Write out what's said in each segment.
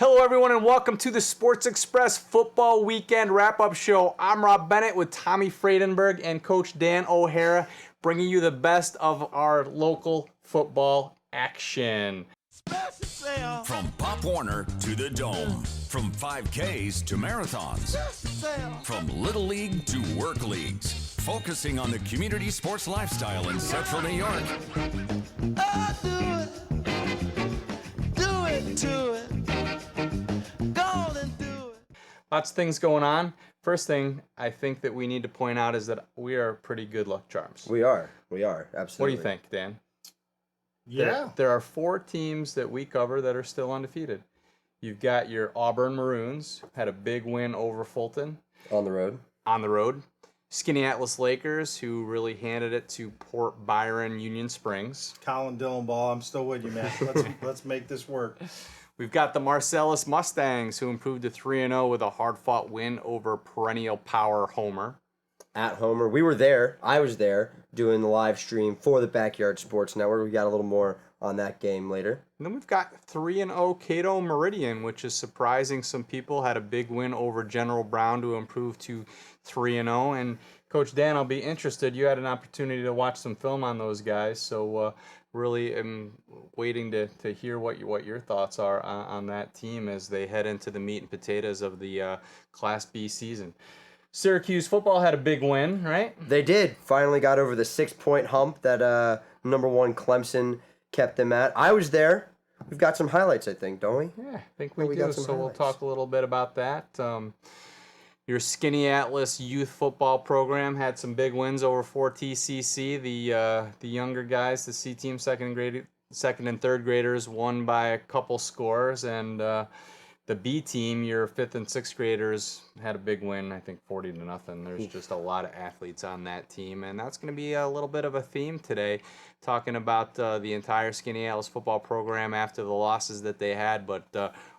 Hello, everyone, and welcome to the Sports Express Football Weekend Wrap-Up Show. I'm Rob Bennett with Tommy Friedenberg and Coach Dan O'Hara, bringing you the best of our local football action. From Pop Warner to the Dome, from 5Ks to marathons, from Little League to work leagues, focusing on the community sports lifestyle in Central New York. Oh, do it to it. Go and do it. Lots of things going on. First thing I think that we need to point out is that we are pretty good luck charms. We are, absolutely. What do you think, Dan? Yeah. There are 4 teams that we cover that are still undefeated. You've got your Auburn Maroons, had a big win over Fulton. On the road. Skinny Atlas Lakers, who really handed it to Port Byron Union Springs. Colin Dillenbaugh, I'm still with you, man. Let's make this work. We've got the Marcellus Mustangs, who improved to 3-0 with a hard-fought win over perennial power Homer. At Homer. We were there. I was there doing the live stream for the Backyard Sports Network. We got a little more on that game later. And then we've got 3-0 Cato Meridian, which is surprising some people. Had a big win over General Brown to improve to 3-0. And Coach Dan, I'll be interested. You had an opportunity to watch some film on those guys, so really am waiting to hear what your thoughts are on that team as they head into the meat and potatoes of the Class B season. Syracuse football had a big win, right? They did. Finally got over the 6-point hump that number 1 Clemson kept them at. I was there. We've got some highlights, I think, don't we? Yeah, I think we do. got some So highlights. we'll talk a little bit about that. Your Skinny Atlas youth football program had some big wins over 4TCC. The younger guys, the C team, second and third graders, won by a couple scores, and the B team, your 5th and 6th graders, had a big win, I think 40-0. There's just a lot of athletes on that team, and that's going to be a little bit of a theme today, talking about the entire Skinny Atlas football program after the losses that they had, but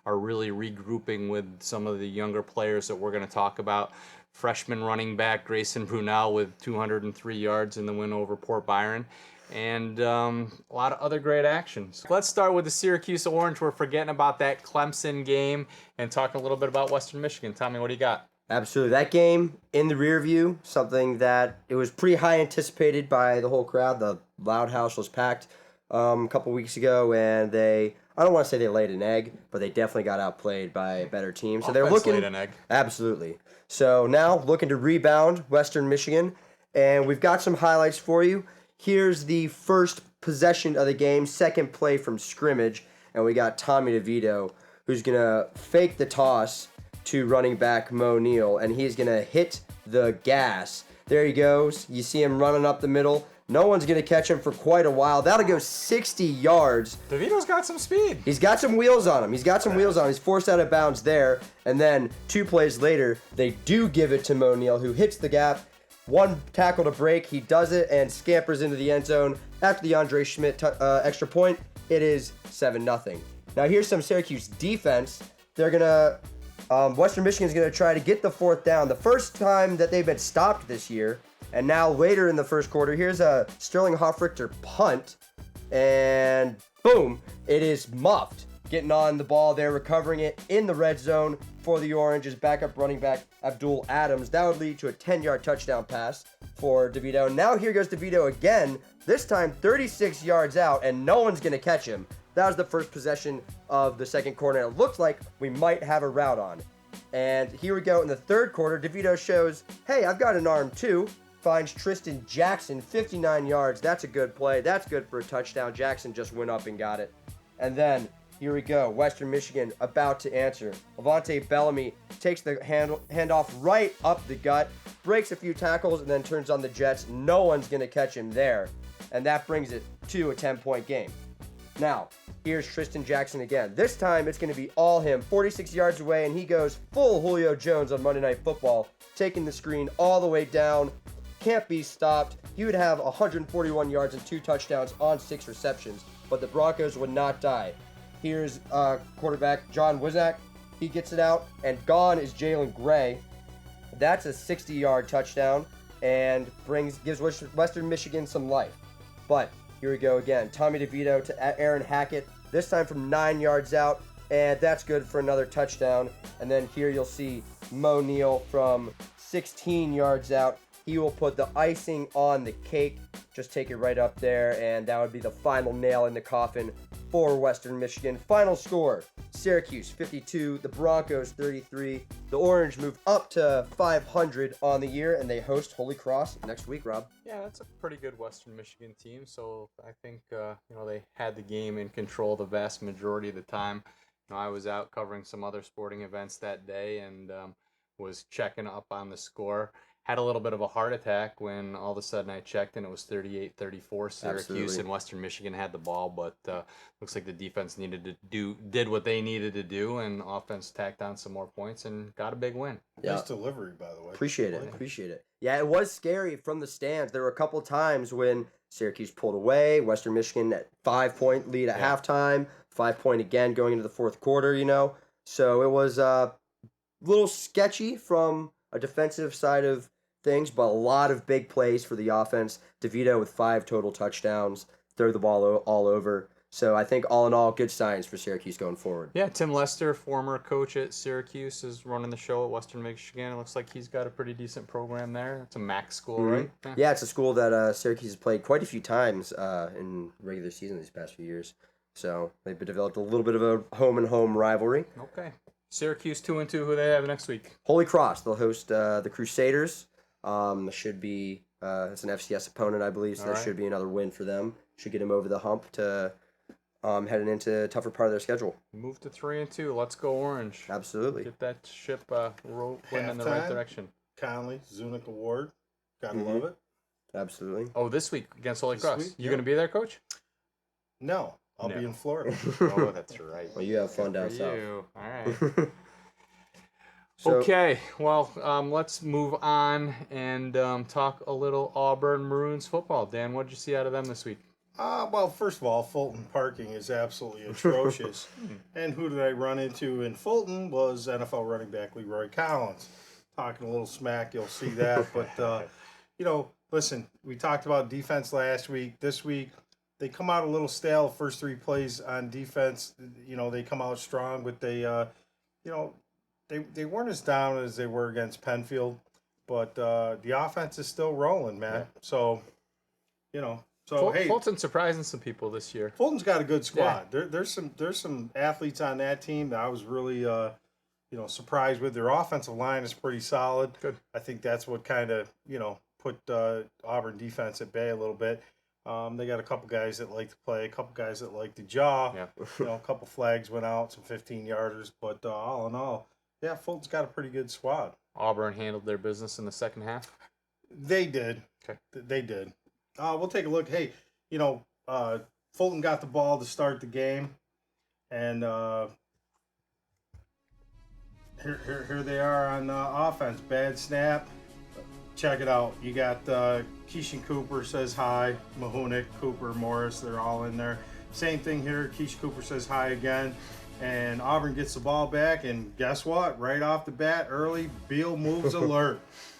are really regrouping with some of the younger players that we're going to talk about. Freshman running back Grayson Brunel with 203 yards in the win over Port Byron. And a lot of other great actions. Let's start with the Syracuse Orange. We're forgetting about that Clemson game and talking a little bit about Western Michigan. Tommy, what do you got? Absolutely. That game in the rear view, something that it was pretty high anticipated by the whole crowd. The Loud House was packed a couple weeks ago, and I don't want to say they laid an egg, but they definitely got outplayed by a better team. So they're looking laid an egg. Absolutely. So now looking to rebound Western Michigan, and we've got some highlights for you. Here's the first possession of the game, second play from scrimmage, and we got Tommy DeVito, who's going to fake the toss to running back Mo Neal, and he's going to hit the gas. There he goes. You see him running up the middle. No one's going to catch him for quite a while. That'll go 60 yards. DeVito's got some speed. He's got some wheels on him. He's forced out of bounds there, and then 2 plays later, they do give it to Mo Neal, who hits the gap. 1 tackle to break, he does it and scampers into the end zone. After the Andre Schmidt extra point, it is 7-0. Now here's some Syracuse defense. They're gonna, Western Michigan's gonna try to get the 4th down. The first time that they've been stopped this year, and now later in the first quarter, here's a Sterling Hoffrichter punt, and boom, it is muffed. Getting on the ball there, recovering it in the red zone for the Orange's backup running back, Abdul Adams. That would lead to a 10-yard touchdown pass for DeVito. Now here goes DeVito again, this time 36 yards out, and no one's going to catch him. That was the first possession of the second quarter, and it looked like we might have a route on. And here we go in the third quarter. DeVito shows, hey, I've got an arm too. Finds Tristan Jackson, 59 yards. That's a good play. That's good for a touchdown. Jackson just went up and got it. And then here we go. Western Michigan about to answer. Levante Bellamy takes the handoff right up the gut, breaks a few tackles, and then turns on the Jets. No one's going to catch him there. And that brings it to a 10-point game. Now, here's Tristan Jackson again. This time, it's going to be all him. 46 yards away, and he goes full Julio Jones on Monday Night Football, taking the screen all the way down. Can't be stopped. He would have 141 yards and 2 touchdowns on 6 receptions, but the Broncos would not die. Here's quarterback John Wizak. He gets it out, and gone is Jalen Gray. That's a 60-yard touchdown and gives Western Michigan some life. But here we go again. Tommy DeVito to Aaron Hackett. This time from 9 yards out. and that's good for another touchdown. And then here you'll see Mo Neal from 16 yards out. He will put the icing on the cake. Just take it right up there, and that would be the final nail in the coffin for Western Michigan. Final score, Syracuse 52, the Broncos 33. The Orange move up to 500 on the year, and they host Holy Cross next week, Rob. Yeah, that's a pretty good Western Michigan team. So I think they had the game in control the vast majority of the time. I was out covering some other sporting events that day and was checking up on the score. Had a little bit of a heart attack when all of a sudden I checked and it was 38-34 Syracuse. Absolutely. And Western Michigan had the ball, but looks like the defense did what they needed to do, and offense tacked on some more points and got a big win. Yeah. Nice delivery, by the way. Appreciate it. Yeah, it was scary from the stands. There were a couple times when Syracuse pulled away, Western Michigan at 5-point lead at halftime, 5-point again going into the fourth quarter, So it was a little sketchy from a defensive side of things, but a lot of big plays for the offense. DeVito with 5 total touchdowns, throw the ball all over. So I think all in all, good signs for Syracuse going forward. Yeah, Tim Lester, former coach at Syracuse, is running the show at Western Michigan. It looks like he's got a pretty decent program there. It's a MAC school, right? Yeah, it's a school that Syracuse has played quite a few times in regular season these past few years. So they've developed a little bit of a home-and-home rivalry. Okay. Syracuse 2-2. Who they have next week? Holy Cross, they'll host the Crusaders. Should be it's an FCS opponent, I believe, so that should be another win for them. Should get them over the hump to heading into a tougher part of their schedule. Move to 3-2. Let's go Orange. Absolutely. Get that ship rolling in the right Halftime. direction. Conley, Zunick Award. Gotta love it. Absolutely. Oh, this week against Holy This Cross. week, You yeah. going to be there, Coach? No, I'll No. be in Florida. Oh, that's right. Well, you have fun down For south. you. All right. So- Okay, well, let's move on and talk a little Auburn Maroons football. Dan, what did you see out of them this week? Well, first of all, Fulton parking is absolutely atrocious. And who did I run into in Fulton was NFL running back Leroy Collins. Talking a little smack, you'll see that. But, listen, we talked about defense last week. This week, they come out a little stale first 3 plays on defense. They come out strong, but they weren't as down as they were against Penfield. But the offense is still rolling, man. Yeah. So, hey, Fulton surprising some people this year. Fulton's got a good squad. There's some athletes on that team that I was really surprised with. Their offensive line is pretty solid. Good. I think that's what kind of put Auburn defense at bay a little bit. They got a couple guys that like to play, a couple guys that like to jaw. Yeah. A couple flags went out, some 15-yarders, but all in all, yeah, Fulton's got a pretty good squad. Auburn handled their business in the second half. They did. Okay. They did. We'll take a look. Hey, Fulton got the ball to start the game, and here they are on offense. Bad snap. Check it out. You got Keishan Cooper says hi. Mahunik, Cooper, Morris, they're all in there. Same thing here. Keisha Cooper says hi again. And Auburn gets the ball back, and guess what? Right off the bat, early, Beal moves alert.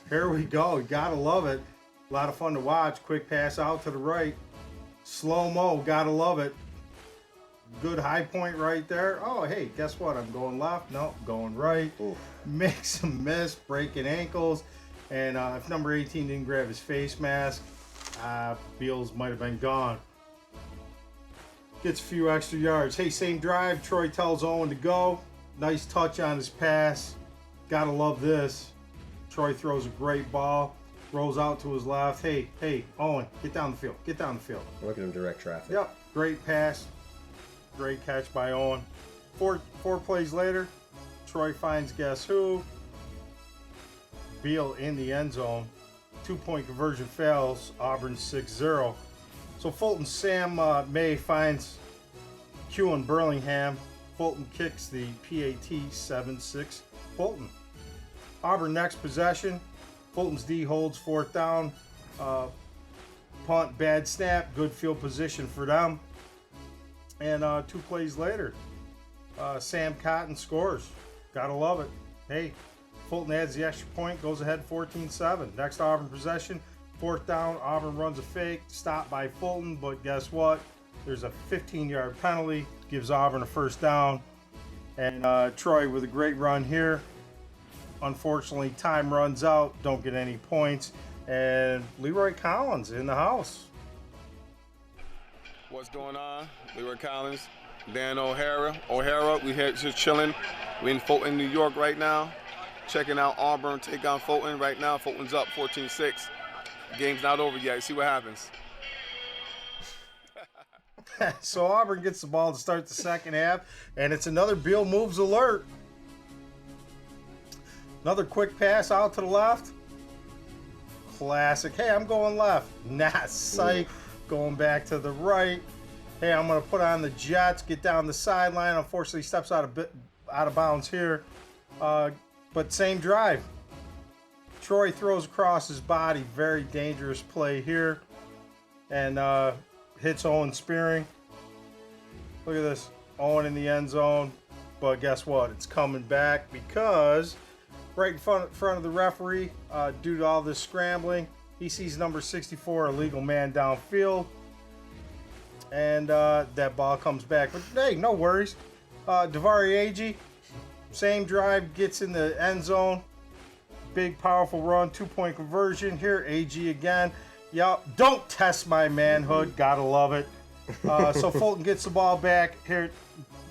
Here we go. You gotta love it. A lot of fun to watch. Quick pass out to the right. Slow-mo. Gotta love it. Good high point right there. Oh, hey, guess what? I'm going left. No, going right. Oof. Makes a miss, breaking ankles. And if number 18 didn't grab his face mask, Beals might have been gone. Gets a few extra yards. Hey, same drive. Troy tells Owen to go. Nice touch on his pass. Gotta love this. Troy throws a great ball. Rolls out to his left. Hey, Owen, get down the field. Get down the field. Look at him direct traffic. Yep, great pass. Great catch by Owen. Four plays later, Troy finds guess who? Beal in the end zone. 2-point conversion fails. Auburn 6-0. So Fulton Sam May finds Kewan Burlingham. Fulton kicks the PAT 7-6 Fulton. Auburn next possession. Fulton's D holds 4th down. Punt, bad snap, good field position for them. And 2 plays later, Sam Cotton scores. Gotta love it. Hey, Fulton adds the extra point, goes ahead 14-7. Next Auburn possession, 4th down. Auburn runs a fake, stopped by Fulton, but guess what? There's a 15-yard penalty, gives Auburn a 1st down. And Troy with a great run here. Unfortunately, time runs out. Don't get any points. And Leroy Collins in the house. What's going on? Leroy Collins, Dan O'Hara. We here just chilling. We in Fulton, New York right now. Checking out Auburn take on Fulton right now. Fulton's up 14-6. Game's not over yet. See what happens. So Auburn gets the ball to start the second half, and it's another Beal moves alert. Another quick pass out to the left. Classic. Hey, I'm going left. Nah, psych. Going back to the right. Hey, I'm going to put on the Jets, get down the sideline. Unfortunately, steps out of bounds here. But same drive. Troy throws across his body. Very dangerous play here. And hits Owen Spearing. Look at this. Owen in the end zone. But guess what? It's coming back because right in front of the referee, due to all this scrambling, he sees number 64, illegal man downfield. And that ball comes back. But hey, no worries. Davari Agee, same drive, gets in the end zone. Big, powerful run, 2-point conversion. Here, Agee again. Yup, don't test my manhood. Gotta love it. So Fulton gets the ball back. Here,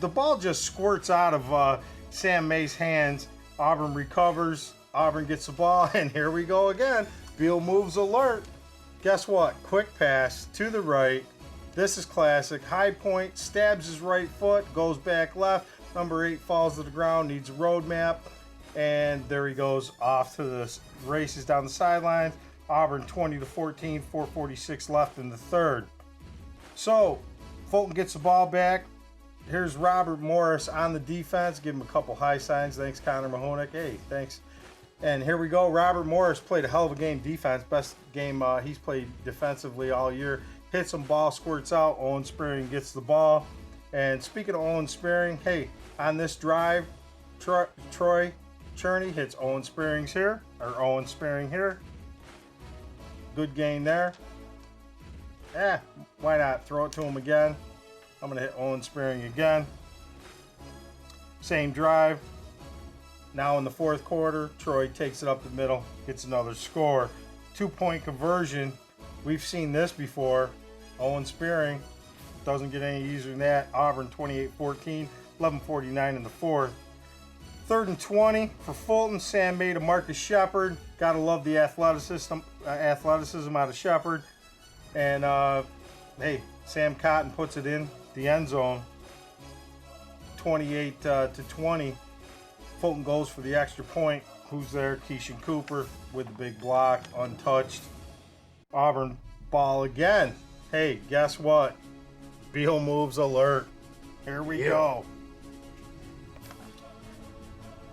the ball just squirts out of Sam May's hands. Auburn recovers. Auburn gets the ball, and here we go again. Beal moves alert. Guess what? Quick pass to the right. This is classic. High point, stabs his right foot, goes back left. Number 8 falls to the ground, needs a road map. And there he goes off to the races down the sidelines. Auburn 20-14, 4:46 left in the third. So, Fulton gets the ball back. Here's Robert Morris on the defense. Give him a couple high signs. Thanks, Connor Mahonick. Hey, thanks. And here we go. Robert Morris played a hell of a game defense. Best game he's played defensively all year. Hits him, ball squirts out. Owen Spearing gets the ball. And speaking of Owen Spearing, hey, on this drive, Troy Cherney hits Owen Spearing here. Good gain there. Why not? Throw it to him again. I'm going to hit Owen Spearing again. Same drive. Now in the fourth quarter, Troy takes it up the middle, gets another score. 2-point conversion. We've seen this before. Owen Spearing doesn't get any easier than that. Auburn 28-14, 11:49 in the fourth. 3rd and 20 for Fulton. Sam May to Marcus Shepard. Gotta love the athleticism out of Shepard. And hey, Sam Cotton puts it in the end zone. 28-20. Fulton goes for the extra point. Who's there? Keishan Cooper with the big block, untouched. Auburn ball again. Hey, guess what? Beal moves alert. Here we go.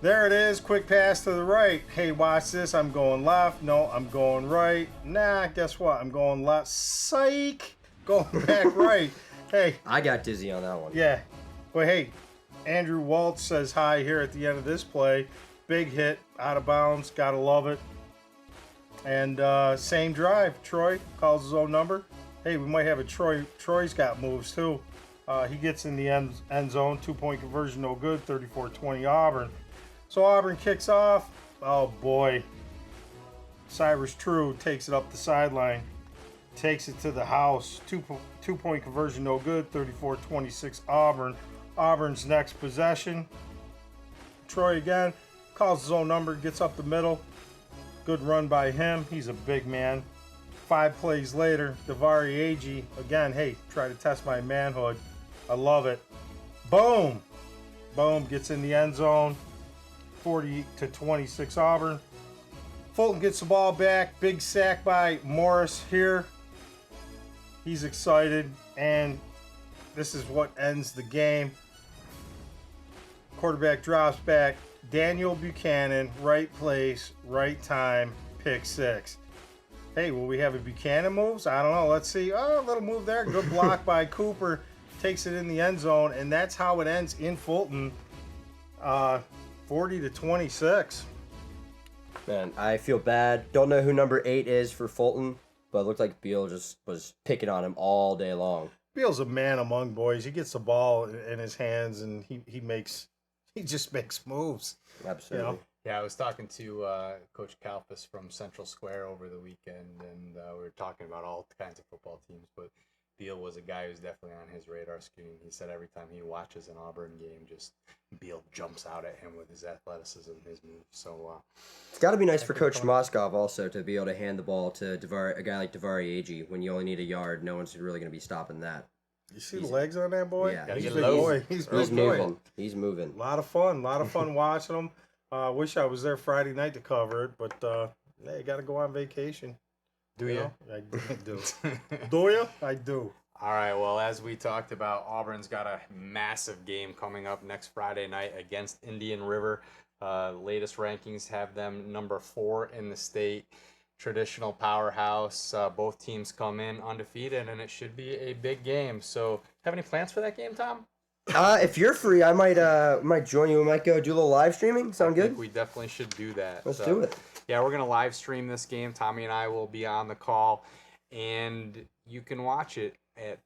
There it is. Quick pass to the right. Hey, watch this. I'm going left. No, I'm going right. Nah, guess what? I'm going left. Psych. Going back right. Hey. I got dizzy on that one. Yeah. But hey, Andrew Waltz says hi here at the end of this play. Big hit, out of bounds. Gotta love it. And same drive. Troy calls his own number. Hey, we might have a Troy. Troy's got moves too. He gets in the end zone. 2-point conversion, no good. 34-20 Auburn. So Auburn kicks off. Oh boy. Cyrus True takes it up the sideline. Takes it to the house. 2-point conversion, no good. 34-26 Auburn. Auburn's next possession. Troy again. Calls his own number. Gets up the middle. Good run by him. He's a big man. 5 plays later, Davari Agee, again, hey, try to test my manhood. I love it. Boom. Boom, gets in the end zone. 40-26 Auburn. Fulton gets the ball back. Big sack by Morris here. He's excited, and this is what ends the game. Quarterback drops back. Daniel Buchanan, right place, right time, pick 6. Hey, will we have a Buchanan moves? I don't know. Let's see. Oh, a little move there. Good block by Cooper. Takes it in the end zone, and that's how it ends in Fulton. 40-26. Man, I feel bad. Don't know who number 8 is for Fulton, but it looked like Beal just was picking on him all day long. Beal's a man among boys. He gets the ball in his hands, and he makes he just makes moves. Absolutely. Yeah, I was talking to Coach Kalfas from Central Square over the weekend, and we were talking about all kinds of football teams, but Beal was a guy who's definitely on his radar screen. He said every time he watches an Auburn game, just Beal jumps out at him with his athleticism and his moves. So It's got to be nice for Coach Moskov also to be able to hand the ball to a guy like Davari Agee when you only need a yard. No one's really going to be stopping that. You see the legs on that boy? Yeah, Gotta He's a get big low. boy. He's a big boy. moving. He's moving. A lot of fun watching him. Wish I was there Friday night to cover it, but hey, got to go on vacation. do you? know? I do. Do you? I do. All right, well, as we talked about, Auburn's got a massive game coming up next Friday night against Indian River. Latest rankings have them number 4 in the state. Traditional powerhouse. Both teams come in undefeated, and it should be a big game. So, have any plans for that game, Tom? If you're free, I might join you. We might go do a little live streaming. Sound I think good? we definitely should do that. Let's do it. Yeah, we're going to live stream this game. Tommy and I will be on the call, and you can watch it at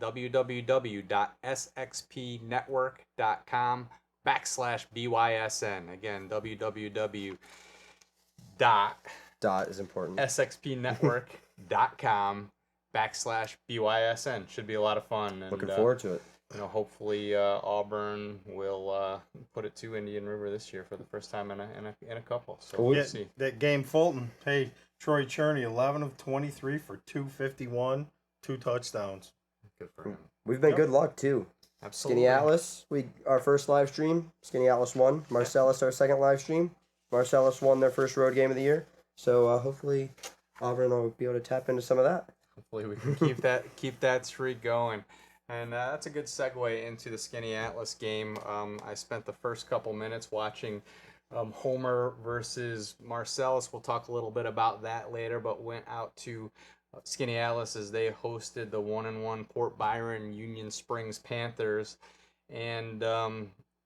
www.sxpnetwork.com/BYSN. Again, Dot is important. www.sxpnetwork.com/BYSN. Should be a lot of fun. And, Looking forward to it. hopefully Auburn will put it to Indian River this year for the first time in a couple. So Cool. we'll Yeah, see. that game, Fulton. Hey, Troy Cherney, 11 of 23 for 251, 2 touchdowns. Good for him. We've been good luck too. Absolutely. Skinny Atlas, our first live stream. Skinny Atlas won. Marcellus, our second live stream. Marcellus won their first road game of the year. So hopefully Auburn will be able to tap into some of that. Hopefully we can keep that streak going. And that's a good segue into the Skinny Atlas game. I spent the first couple minutes watching Homer versus Marcellus. We'll talk a little bit about that later, but went out to Skinny Atlas as they hosted the 1-1 Port Byron Union Springs Panthers. And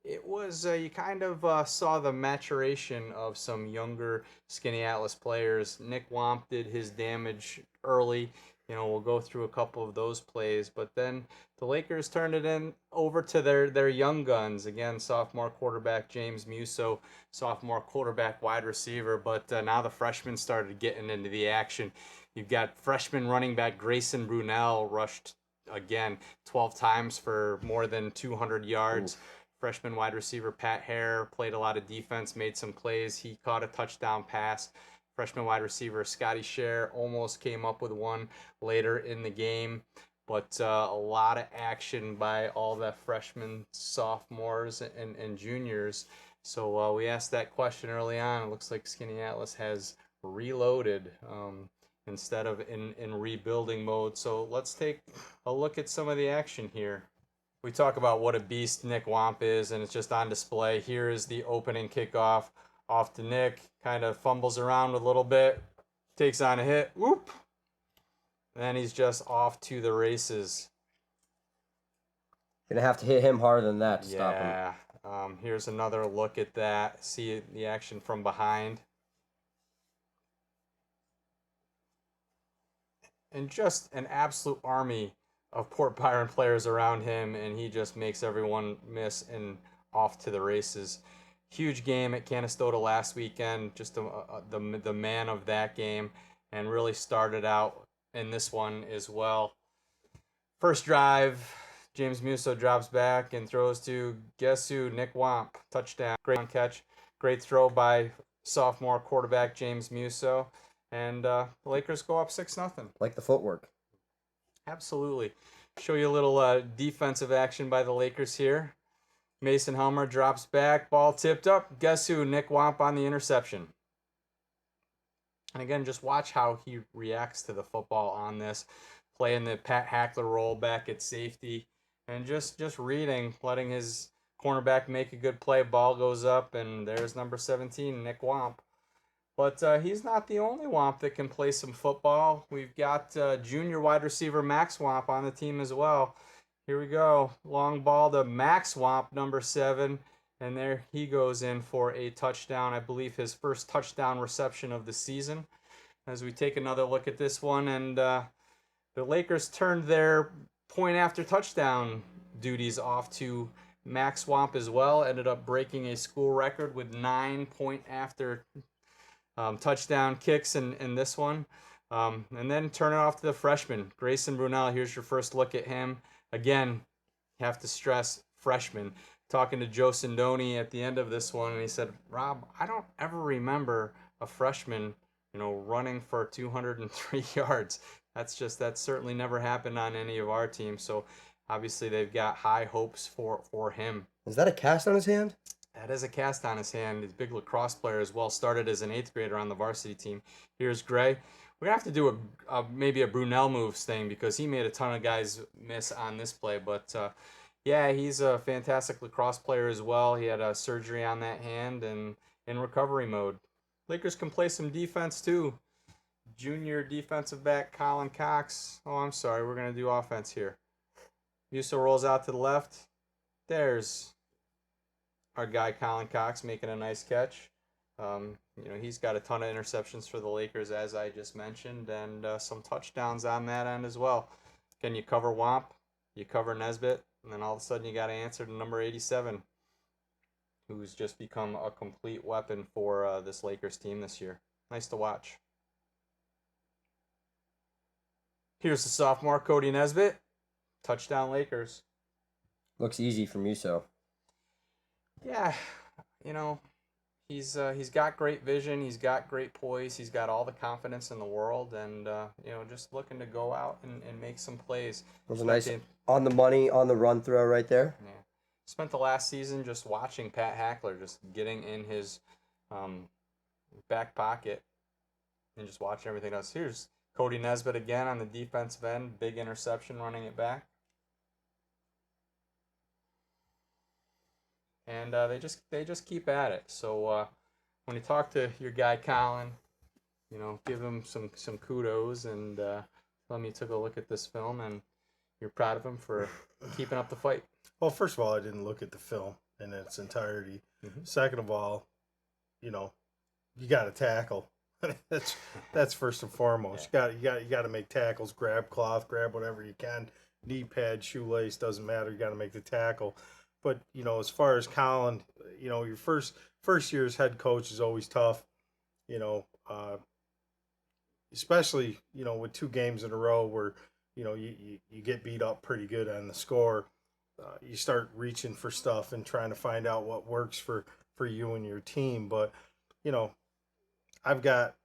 it was, you kind of saw the maturation of some younger Skinny Atlas players. Nick Womp did his damage early. We'll go through a couple of those plays, but then the Lakers turned it over to their young guns. Again, sophomore quarterback James Musso, sophomore quarterback wide receiver, but now the freshmen started getting into the action. You've got freshman running back Grayson Brunel rushed again 12 times for more than 200 yards. Ooh. Freshman wide receiver Pat Hare played a lot of defense, made some plays. He caught a touchdown pass. Freshman wide receiver Scotty Scher almost came up with one later in the game, but a lot of action by all the freshmen, sophomores, and juniors. So we asked that question early on. It looks like Skinny Atlas has reloaded instead of in rebuilding mode. So let's take a look at some of the action here. We talk about what a beast Nick Womp is, and it's just on display. Here is the opening kickoff. Off to Nick, kind of fumbles around a little bit, takes on a hit, whoop, then he's just off to the races. Gonna have to hit him harder than that to stop him. Yeah, here's another look at that. See the action from behind. And just an absolute army of Port Byron players around him, and he just makes everyone miss and off to the races. Huge game at Canastota last weekend, just the man of that game, and really started out in this one as well. First drive, James Musso drops back and throws to, guess who, Nick Womp, touchdown. Great catch, great throw by sophomore quarterback James Musso, and the Lakers go up 6-0. Like the footwork. Absolutely. Show you a little defensive action by the Lakers here. Mason Helmer drops back, ball tipped up. Guess who? Nick Womp on the interception. And again, just watch how he reacts to the football on this. Playing the Pat Hackler roll back at safety. And just reading, letting his cornerback make a good play. Ball goes up, and there's number 17, Nick Womp. But he's not the only Womp that can play some football. We've got junior wide receiver Max Womp on the team as well. Here we go. Long ball to Max Womp, number 7. And there he goes in for a touchdown. I believe his first touchdown reception of the season. As we take another look at this one. And the Lakers turned their point after touchdown duties off to Max Swamp as well ended up breaking a school record with 9 point after touchdown kicks in this one. And then turn it off to the freshman, Grayson Brunel. Here's your first look at him. Again, have to stress freshman. Talking to Joe Sindoni at the end of this one, and he said, Rob, I don't ever remember a freshman, running for 203 yards. That's certainly never happened on any of our teams. So obviously they've got high hopes for him. Is that a cast on his hand? That is a cast on his hand. He's a big lacrosse player as well. Started as an 8th grader on the varsity team. Here's Gray. We're going to have to do maybe a Brunel moves thing because he made a ton of guys miss on this play. But, yeah, he's a fantastic lacrosse player as well. He had a surgery on that hand and in recovery mode. Lakers can play some defense too. Junior defensive back Colin Cox. Oh, I'm sorry. We're going to do offense here. Musso rolls out to the left. There's our guy Colin Cox making a nice catch. He's got a ton of interceptions for the Lakers, as I just mentioned, and some touchdowns on that end as well. Can you cover Womp? You cover Nesbitt, and then all of a sudden you got to answer to number 87, who's just become a complete weapon for this Lakers team this year. Nice to watch. Here's the sophomore, Cody Nesbitt. Touchdown Lakers. Looks easy for Musso. Yeah, he's got great vision. He's got great poise. He's got all the confidence in the world, and just looking to go out and make some plays. It was a nice on the money, on the run throw right there. Yeah, spent the last season just watching Pat Hackler just getting in his back pocket and just watching everything else. Here's Cody Nesbitt again on the defensive end, big interception, running it back. And they just keep at it. So when you talk to your guy Colin, give him some kudos and tell him you took a look at this film and you're proud of him for keeping up the fight. Well, first of all, I didn't look at the film in its entirety. Mm-hmm. Second of all, you got to tackle. that's first and foremost. Yeah. You got to make tackles. Grab cloth, grab whatever you can. Knee pad, shoelace, doesn't matter. You got to make the tackle. But, as far as Colin, your first year as head coach is always tough, especially, with 2 games in a row where, you get beat up pretty good on the score. You start reaching for stuff and trying to find out what works for you and your team. But, I've got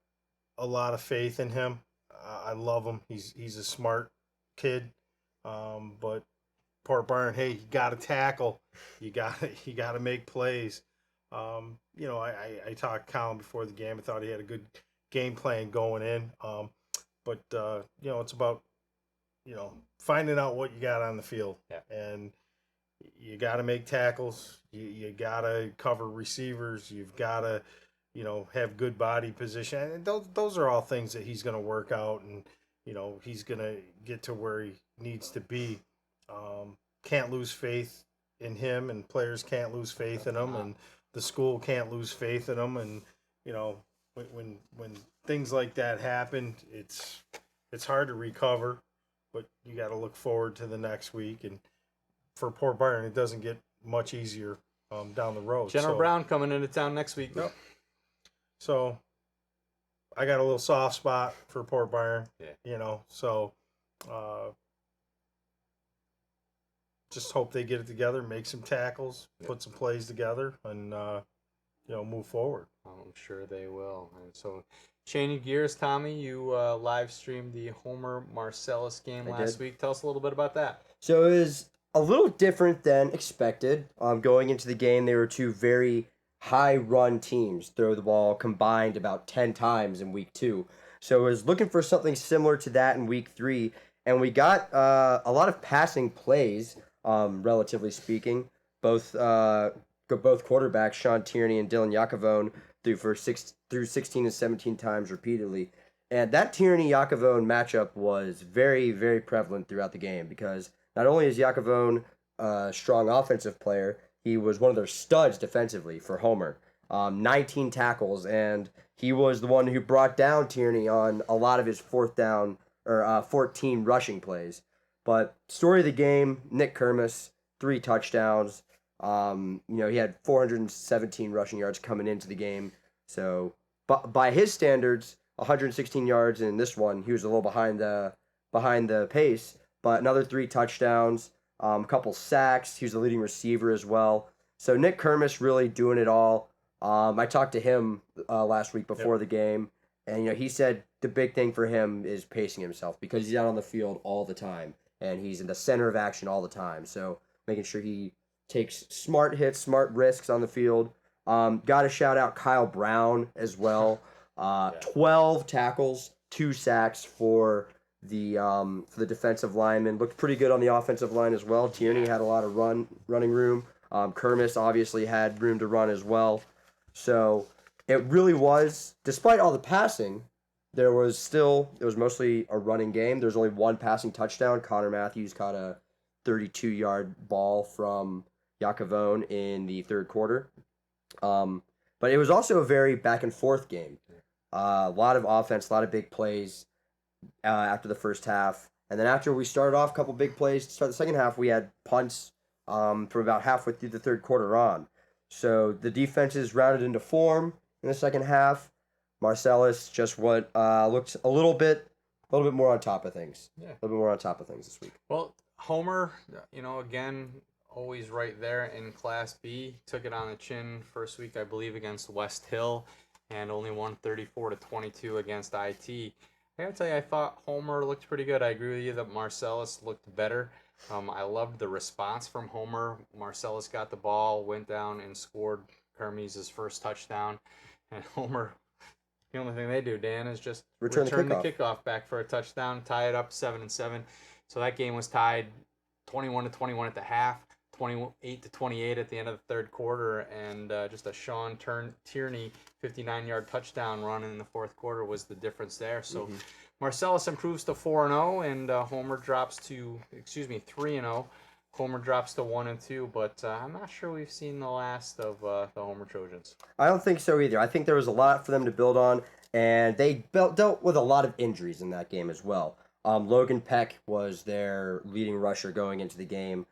a lot of faith in him. I love him. He's a smart kid. But Port Byron, hey, you got to tackle. You got to make plays. I talked to Colin before the game. I thought he had a good game plan going in. But it's about, finding out what you got on the field. Yeah. And you got to make tackles. You got to cover receivers. You've got to, have good body position. And those are all things that he's going to work out, and, he's going to get to where he needs to be. Can't lose faith in him, and players can't lose faith in him, and the school can't lose faith in him. And when things like that happen, it's hard to recover, but you got to look forward to the next week. And for Port Byron, it doesn't get much easier down the road. General Brown coming into town next week. Yep. So I got a little soft spot for Port Byron. Yeah. So. Just hope they get it together, make some tackles, put some plays together, and move forward. I'm sure they will. And so, changing gears, Tommy, you live streamed the Homer Marcellus game last week. Tell us a little bit about that. So it was a little different than expected. Going into the game, they were 2 very high-run teams. Throw the ball combined about 10 times in week 2. So I was looking for something similar to that in week 3, and we got a lot of passing plays. Relatively speaking, both quarterbacks, Sean Tierney and Dylan Yakavone, threw 16 and 17 times repeatedly. And that Tierney-Yakavone matchup was very, very prevalent throughout the game because not only is Yakavone a strong offensive player, he was one of their studs defensively for Homer. 19 tackles, and he was the one who brought down Tierney on a lot of his 14 rushing plays. But story of the game, Nick Kermis, 3 touchdowns. He had 417 rushing yards coming into the game. So, but by his standards, 116 yards in this one, he was a little behind the pace. But another 3 touchdowns, a couple sacks. He was the leading receiver as well. So Nick Kermis really doing it all. I talked to him last week before the game, and he said the big thing for him is pacing himself because he's out on the field all the time, and he's in the center of action all the time. So making sure he takes smart hits, smart risks on the field. Got to shout out Kyle Brown as well. 12 tackles, 2 sacks for the defensive lineman. Looked pretty good on the offensive line as well. Tierney had a lot of running room. Kermis obviously had room to run as well. So it really was, despite all the passing, it was mostly a running game. There's only 1 passing touchdown. Connor Matthews caught a 32-yard ball from Yakavone in the third quarter. But it was also a very back and forth game. A lot of offense, a lot of big plays after the first half. And then after we started off a couple big plays to start the second half, we had punts from about halfway through the third quarter on. So the defenses rounded into form in the second half. Marcellus just looked a little bit more on top of things. Yeah. A little bit more on top of things this week. Well, Homer, again, always right there in Class B. Took it on the chin first week, I believe, against West Hill, and only won 34-22 against IT. I gotta tell you, I thought Homer looked pretty good. I agree with you that Marcellus looked better. I loved the response from Homer. Marcellus got the ball, went down and scored Kermes' first touchdown. And Homer, the only thing they do, Dan, is just return the kickoff back for a touchdown, tie it up 7-7. So that game was tied 21-21 at the half, 28-28 at the end of the third quarter, and just a Sean Tierney 59-yard touchdown run in the fourth quarter was the difference there. So Marcellus improves to 4-0, and Homer drops to 3-0. Homer drops to 1-2, but I'm not sure we've seen the last of the Homer Trojans. I don't think so either. I think there was a lot for them to build on, and they dealt with a lot of injuries in that game as well. Logan Peck was their leading rusher going into the game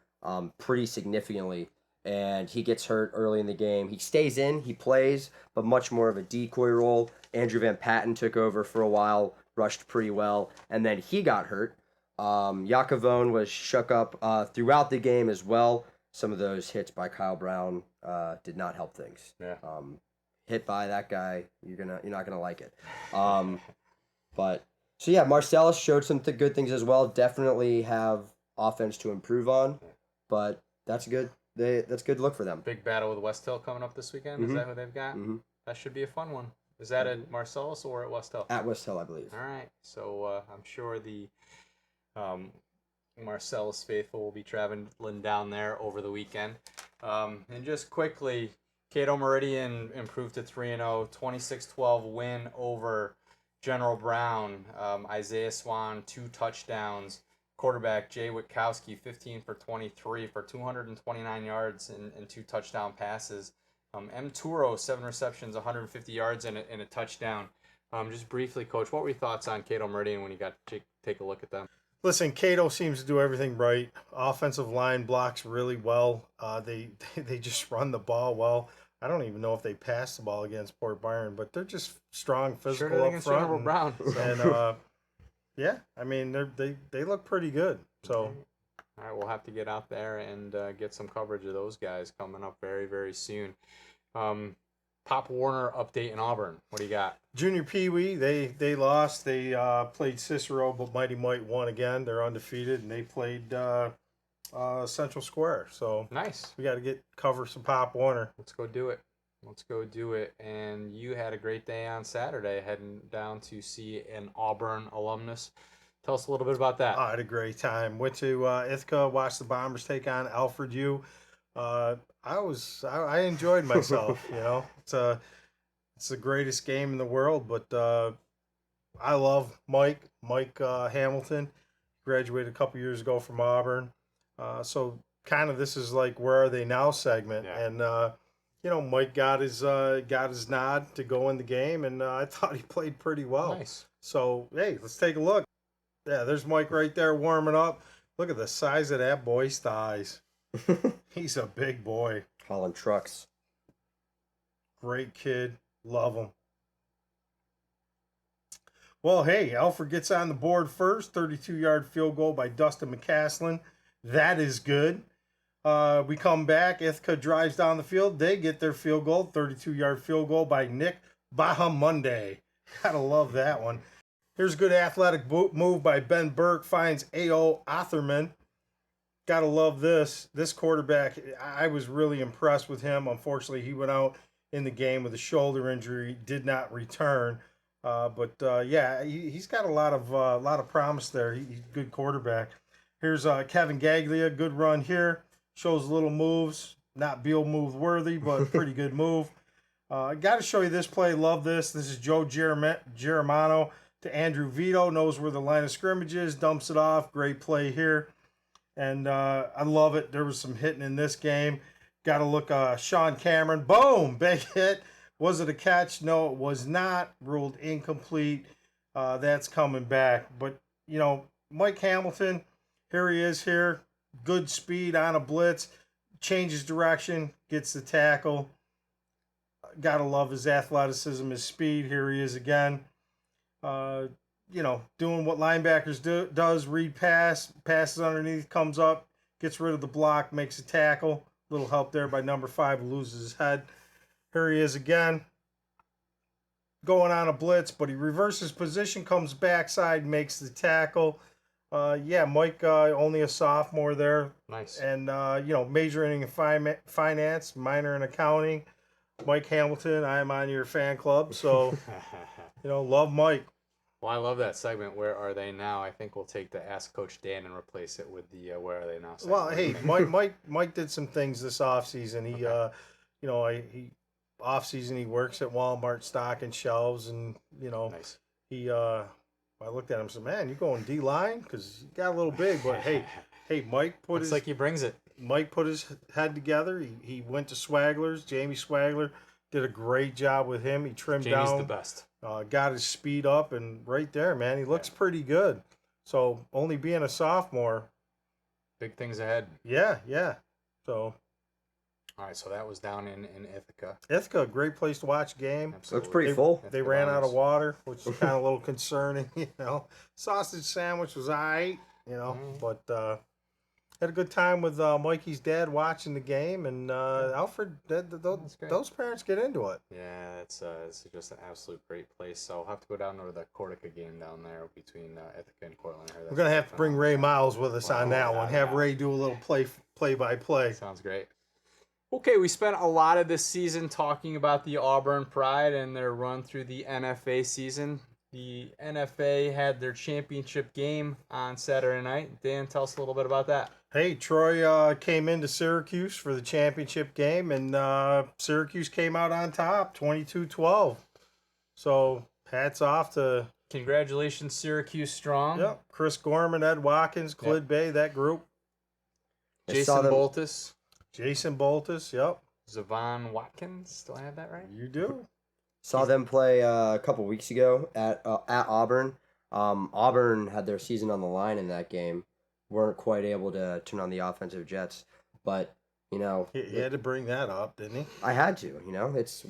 pretty significantly, and he gets hurt early in the game. He stays in, he plays, but much more of a decoy role. Andrew Van Patten took over for a while, rushed pretty well, and then he got hurt. Yakavone was shook up throughout the game as well. Some of those hits by Kyle Brown did not help things. Yeah. Hit by that guy, you're not gonna like it. But so yeah, Marcellus showed some good things as well. Definitely have offense to improve on, but that's good. That's good look for them. Big battle with West Hill coming up this weekend. Is that who they've got? That should be a fun one. Is that at Marcellus or at West Hill? At West Hill, I believe. All right. So I'm sure the Marcellus faithful will be traveling down there over the weekend. And just quickly, Cato Meridian improved to 3-0, 26-12 win over General Brown. Isaiah Swan, 2 touchdowns. Quarterback Jay Witkowski, 15 for 23 for 229 yards and 2 touchdown passes. M. Turo, 7 receptions, 150 yards and a touchdown. Just briefly, Coach, what were your thoughts on Cato Meridian when you got to take a look at them? Listen, Cato seems to do everything right. Offensive line blocks really well. They just run the ball well. I don't even know if they passed the ball against Port Byron, but they're just strong, physical up front. General Brown. And yeah, I mean they look pretty good. So. All right, we'll have to get out there and get some coverage of those guys coming up very, very soon. Pop Warner update in Auburn. What do you got? Junior Pee Wee, they lost. They played Cicero, but Mighty Might won again. They're undefeated, and they played Central Square. So Nice. we got to cover some Pop Warner. Let's go do it. And you had a great day on Saturday heading down to see an Auburn alumnus. Tell us a little bit about that. I had a great time. Went to Ithaca, watched the Bombers take on Alfred U. I enjoyed myself. It's the greatest game in the world. But I love Mike Hamilton. Graduated a couple years ago from Auburn. So kind of this is like where are they now segment. Yeah. And Mike got his nod to go in the game, and I thought he played pretty well. Nice. So hey, let's take a look. Yeah, there's Mike right there warming up. Look at the size of that boy's thighs. He's a big boy. Hauling trucks. Great kid. Love him. Well, hey, Alfred gets on the board first. 32-yard field goal by Dustin McCaslin. That is good. We come back. Ithaca drives down the field. They get their field goal. 32-yard field goal by Nick Bahamunde. Gotta love that one. Here's a good athletic move by Ben Burke. Finds A.O. Otherman. Gotta love this. This quarterback, I was really impressed with him. Unfortunately, he went out in the game with a shoulder injury. Did not return. Yeah, he's got a lot of promise there. He's a good quarterback. Here's Kevin Gaglia, good run here. Shows little moves, not Beal move worthy, but pretty good move. Got to show you this play. Love this. This is Joe Gerimano to Andrew Vito. Knows where the line of scrimmage is. Dumps it off. Great play here, and I love it. There was some hitting in this game. Got to look. Sean Cameron. Boom, big hit. Was it a catch? No, it was not. Ruled incomplete. That's coming back. But, Mike Hamilton, here he is here. Good speed on a blitz. Changes direction. Gets the tackle. Gotta love his athleticism, his speed. Here he is again. Doing what linebackers does. Read pass. Passes underneath. Comes up. Gets rid of the block. Makes a tackle. Little help there by number 5. Loses his head. Here he is again, going on a blitz, but he reverses position, comes backside, makes the tackle. Mike, only a sophomore there. Nice. And, majoring in finance, minor in accounting. Mike Hamilton, I am on your fan club, so, love Mike. Well, I love that segment. Where are they now? I think we'll take the Ask Coach Dan and replace it with the Where Are They Now segment. Well, hey, Mike did some things this offseason. He, off-season he works at Walmart stocking shelves, and nice. I looked at him and said, man, you going D-line? Because you got a little big, but hey, Mike Looks like he brings it. Mike put his head together. He went to Swagglers. Jamie Swagler did a great job with him. He trimmed Jamie's down. the best. Got his speed up, and right there, man, he looks pretty good. So only being a sophomore. Big things ahead. Yeah. So. All right, so that was down in Ithaca. Ithaca, great place to watch a game. Absolutely. Looks pretty full. They ran out of water, which is kind of a little concerning, Sausage sandwich was all right, but had a good time with Mikey's dad watching the game, and Alfred, those parents get into it. Yeah, it's just an absolute great place. So I'll have to go down to the Cortica game down there between Ithaca and Cortland. We're going to have to bring Ray Miles with us on that one. Have Ray do a little play-by-play. Sounds great. Okay, we spent a lot of this season talking about the Auburn Pride and their run through the NFA season. The NFA had their championship game on Saturday night. Dan, tell us a little bit about that. Hey, Troy came into Syracuse for the championship game, and Syracuse came out on top, 22-12. So, hats off to... Congratulations, Syracuse Strong. Yep, Chris Gorman, Ed Watkins, Clid Bay, that group. Jason Boltus. Jason Boltus, yep. Zavon Watkins, do I have that right? You do. Saw them play a couple weeks ago at Auburn. Auburn had their season on the line in that game. Weren't quite able to turn on the offensive jets, but he had to bring that up, didn't he? I had to.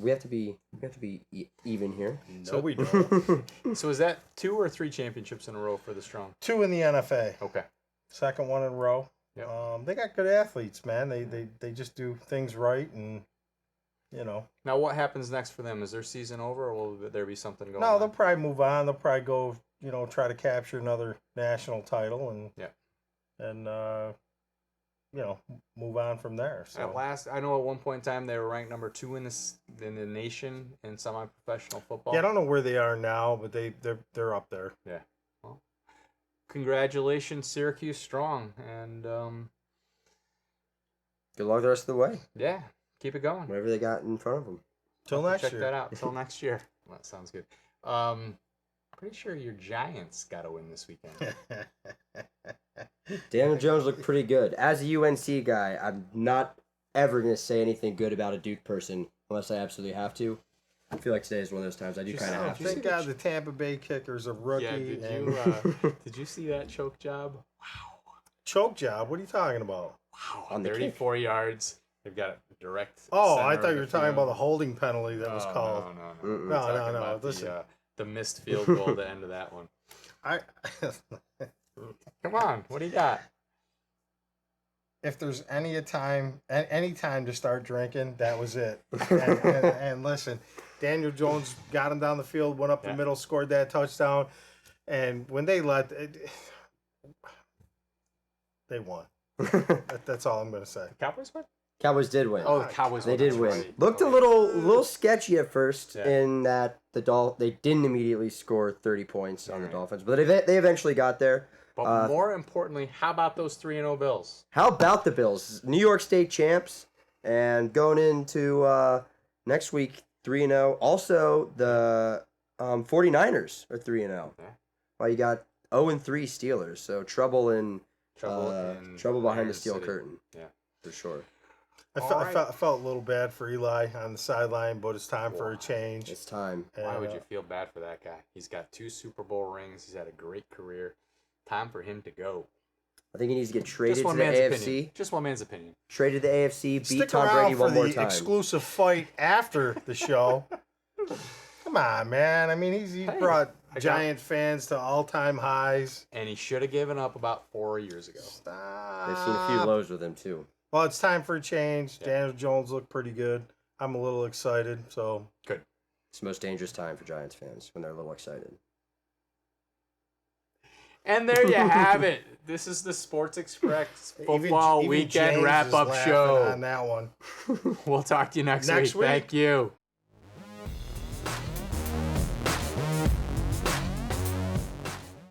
We have to be even here. No, we don't. So is that 2 or 3 championships in a row for the Strong? 2 in the NFA. Okay. Second one in a row. Yep. They got good athletes, man. They just do things right, and Now what happens next for them? Is their season over, or will there be something going on? No, they'll probably move on. They'll probably go, try to capture another national title, and move on from there. So at last, I know at one point in time they were ranked number 2 in the nation in semi-professional football. yeah, I don't know where they are now, but they're up there. Yeah. Well, congratulations, Syracuse Strong, and Good luck the rest of the way. yeah, keep it going. Whatever they got in front of them. Till next Check year. that out. Till next year. Well, that sounds good. Pretty sure your Giants got to win this weekend. Daniel Jones looked pretty good. As a UNC guy, I'm not ever going to say anything good about a Duke person unless I absolutely have to. I feel like today is one of those times I do kind of have to. Thank God the Tampa Bay kicker's a rookie. Yeah, did you see that choke job? Choke job? What are you talking about? On the kick. 34 yards. They've got a direct. Oh, center I of thought you the were talking about the field. holding penalty that was Oh, called. No. Mm-mm. We're No, talking no. about Listen. the missed field goal at the end of that one. I Come on, what do you got? if there's any time to start drinking, that was it. And listen, Daniel Jones got him down the field, went up the middle, scored that touchdown, and when they they won. That's all I'm gonna say. Cowboys win? Cowboys did win. Oh, the Cowboys They won. did that's win. right. Looked a Oh, little sketchy at first Yeah. in that they didn't immediately score 30 points on the Dolphins, but they eventually got there. But more importantly, how about those 3-0 Bills? How about the Bills? New York State champs, and going into next week 3-0. Also, the 49ers are 3-0. Yeah. Well, you got 0-3 Steelers, so trouble behind the Bears steel City. curtain. Yeah. For sure. I felt a little bad for Eli on the sideline, but it's time for a change. It's time. Why would And, you feel bad for that guy? He's got 2 Super Bowl rings. He's had a great career. Time for him to go. I think he needs to get traded Just to one the man's AFC. opinion. Just one man's opinion. Traded to the AFC, beat Stick Tom around Brady for one more the time. exclusive fight after the show. Come on, man. I mean, he's brought Giant fans to all-time highs. And he should have given up about 4 years ago. Stop. They've seen a few lows with him too. Well, it's time for a change. Yeah. Daniel Jones looked pretty good. I'm a little excited. So Good. It's the most dangerous time for Giants fans when they're a little excited. And there you have it. This is the Sports Express football even weekend James is wrap-up laughing show. on that one. We'll talk to you next Next week. Thank you.